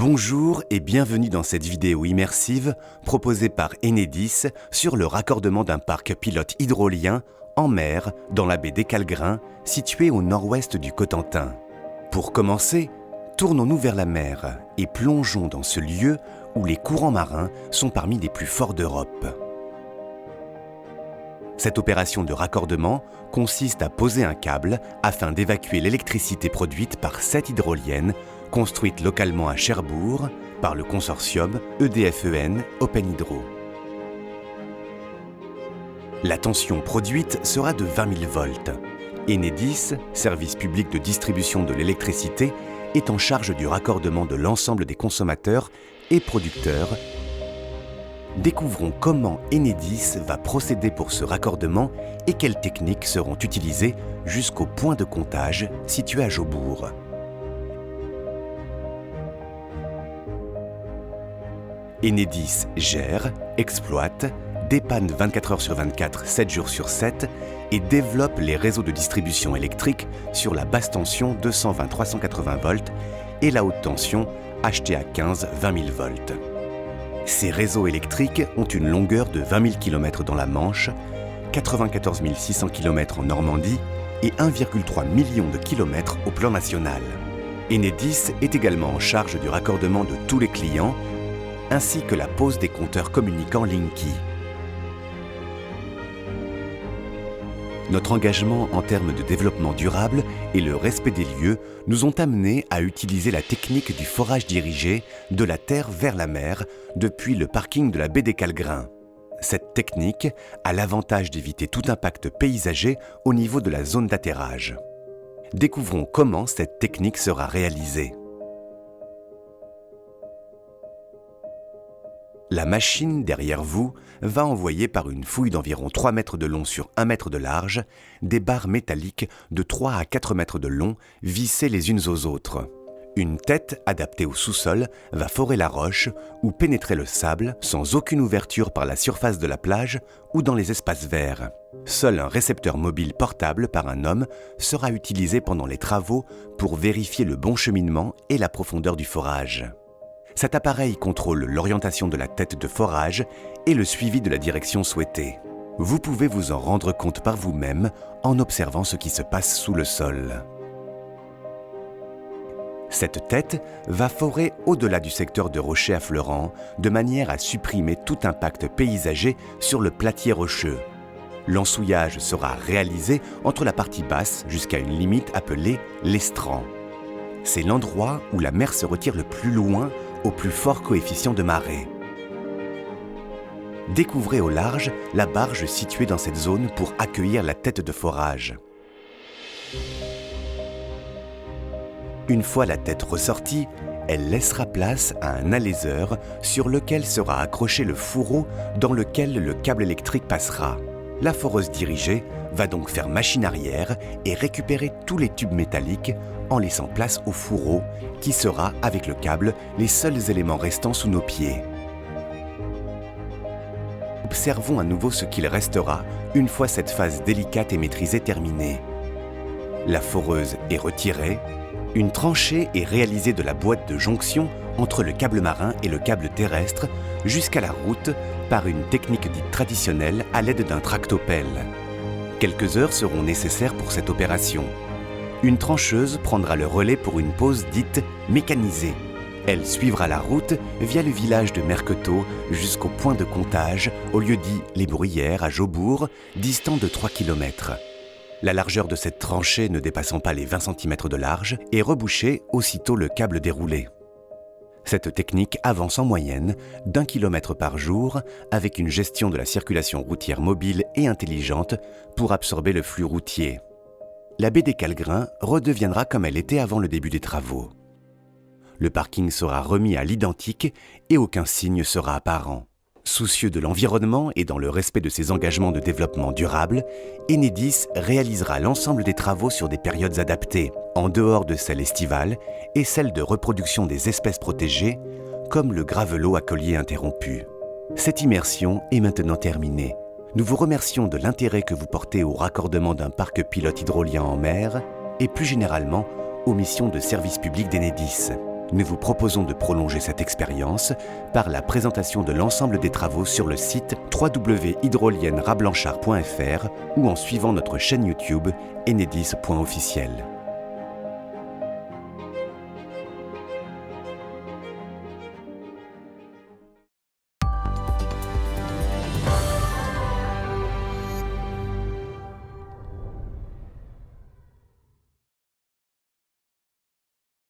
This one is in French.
Bonjour et bienvenue dans cette vidéo immersive proposée par Enedis sur le raccordement d'un parc pilote hydrolien en mer dans la baie des Calgrins, située au nord-ouest du Cotentin. Pour commencer, tournons-nous vers la mer et plongeons dans ce lieu où les courants marins sont parmi les plus forts d'Europe. Cette opération de raccordement consiste à poser un câble afin d'évacuer l'électricité produite par cette hydrolienne construite localement à Cherbourg par le consortium EDF-EN Open Hydro. La tension produite sera de 20 000 volts. Enedis, service public de distribution de l'électricité, est en charge du raccordement de l'ensemble des consommateurs et producteurs. Découvrons comment Enedis va procéder pour ce raccordement et quelles techniques seront utilisées jusqu'au point de comptage situé à Jaubourg. Enedis gère, exploite, dépanne 24 heures sur 24, 7 jours sur 7 et développe les réseaux de distribution électrique sur la basse tension 220-380 volts et la haute tension HTA 15 20 000 volts. Ces réseaux électriques ont une longueur de 20 000 km dans la Manche, 94 600 km en Normandie et 1,3 million de kilomètres au plan national. Enedis est également en charge du raccordement de tous les clients ainsi que la pose des compteurs communicants Linky. Notre engagement en termes de développement durable et le respect des lieux nous ont amenés à utiliser la technique du forage dirigé de la terre vers la mer depuis le parking de la baie des Calgrins. Cette technique a l'avantage d'éviter tout impact paysager au niveau de la zone d'atterrage. Découvrons comment cette technique sera réalisée. La machine derrière vous va envoyer par une fouille d'environ 3 mètres de long sur 1 mètre de large des barres métalliques de 3 à 4 mètres de long vissées les unes aux autres. Une tête adaptée au sous-sol va forer la roche ou pénétrer le sable sans aucune ouverture par la surface de la plage ou dans les espaces verts. Seul un récepteur mobile portable par un homme sera utilisé pendant les travaux pour vérifier le bon cheminement et la profondeur du forage. Cet appareil contrôle l'orientation de la tête de forage et le suivi de la direction souhaitée. Vous pouvez vous en rendre compte par vous-même en observant ce qui se passe sous le sol. Cette tête va forer au-delà du secteur de rochers affleurants de manière à supprimer tout impact paysager sur le platier rocheux. L'ensouillage sera réalisé entre la partie basse jusqu'à une limite appelée l'estran. C'est l'endroit où la mer se retire le plus loin au plus fort coefficient de marée. Découvrez au large la barge située dans cette zone pour accueillir la tête de forage. Une fois la tête ressortie, elle laissera place à un aléseur sur lequel sera accroché le fourreau dans lequel le câble électrique passera. La foreuse dirigée va donc faire machine arrière et récupérer tous les tubes métalliques en laissant place au fourreau qui sera, avec le câble, les seuls éléments restants sous nos pieds. Observons à nouveau ce qu'il restera une fois cette phase délicate et maîtrisée terminée. La foreuse est retirée, une tranchée est réalisée de la boîte de jonction entre le câble marin et le câble terrestre jusqu'à la route par une technique dite traditionnelle à l'aide d'un tractopelle. Quelques heures seront nécessaires pour cette opération. Une trancheuse prendra le relais pour une pose dite mécanisée. Elle suivra la route via le village de Merquetot jusqu'au point de comptage, au lieu dit Les Bruyères à Jaubourg, distant de 3 km. La largeur de cette tranchée ne dépassant pas les 20 cm de large est rebouchée aussitôt le câble déroulé. Cette technique avance en moyenne d'1 km par jour avec une gestion de la circulation routière mobile et intelligente pour absorber le flux routier. La baie des Calgrins redeviendra comme elle était avant le début des travaux. Le parking sera remis à l'identique et aucun signe sera apparent. Soucieux de l'environnement et dans le respect de ses engagements de développement durable, Enedis réalisera l'ensemble des travaux sur des périodes adaptées, en dehors de celles estivales et celles de reproduction des espèces protégées, comme le gravelot à collier interrompu. Cette immersion est maintenant terminée. Nous vous remercions de l'intérêt que vous portez au raccordement d'un parc pilote hydrolien en mer et plus généralement aux missions de service public d'Enedis. Nous vous proposons de prolonger cette expérience par la présentation de l'ensemble des travaux sur le site www.hydroliennesratblanchard.fr ou en suivant notre chaîne YouTube Enedis.officiel.